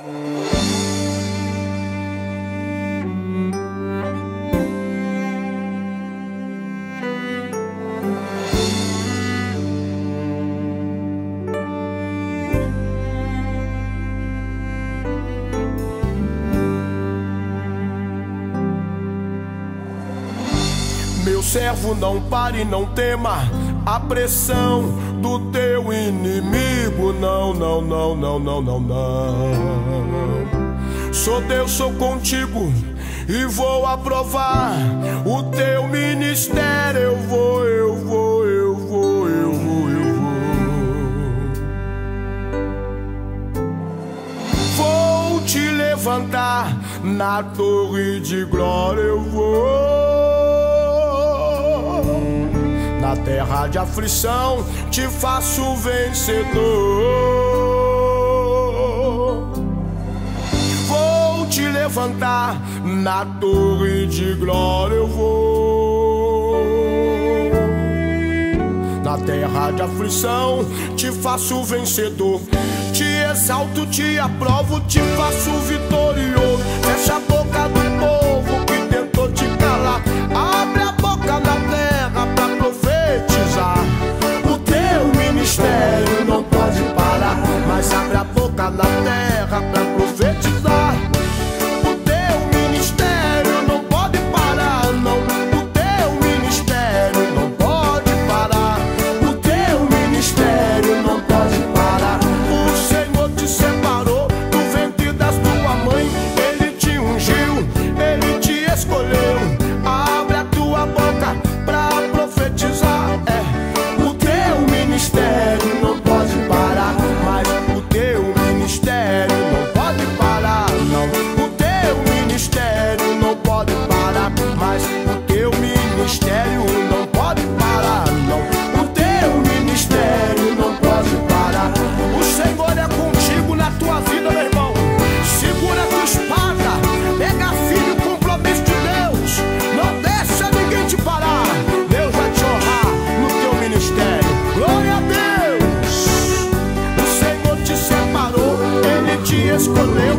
Meu servo, não pare, não tema a pressão do teu inimigo. Não, não, não, não, não, não, não. Sou Deus, sou contigo e vou aprovar o teu ministério. Eu vou, eu vou, eu vou, eu vou, eu vou. Vou te levantar na torre de glória. Eu vou. Na terra de aflição te faço vencedor. Vou te levantar na torre de glória. Eu vou. Na terra de aflição te faço vencedor. Te exalto, te aprovo, te faço vitorioso. Fecha a boca do povo que tentou te calar. Abre a boca na terra pra profetizar. O teu ministério não pode parar, mas abre a boca na terra pra profetizar. O teu ministério não pode parar, não. O teu ministério não pode parar. O teu ministério não pode parar. O Senhor te separou do ventre da tua mãe. Ele te ungiu, ele te escolheu. Abre a tua boca pra profetizar. O teu ministério não pode parar, mas o teu ministério não pode parar, não. O teu ministério não pode parar, mas o teu ministério não pode parar, não. O teu ministério não pode parar. O Senhor é contigo na tua vida, meu irmão. Segura a tua espada, pega firme o compromisso de Deus. Não deixa ninguém te parar. Deus vai te honrar no teu ministério. Glória a Deus. O Senhor te separou, ele te escolheu.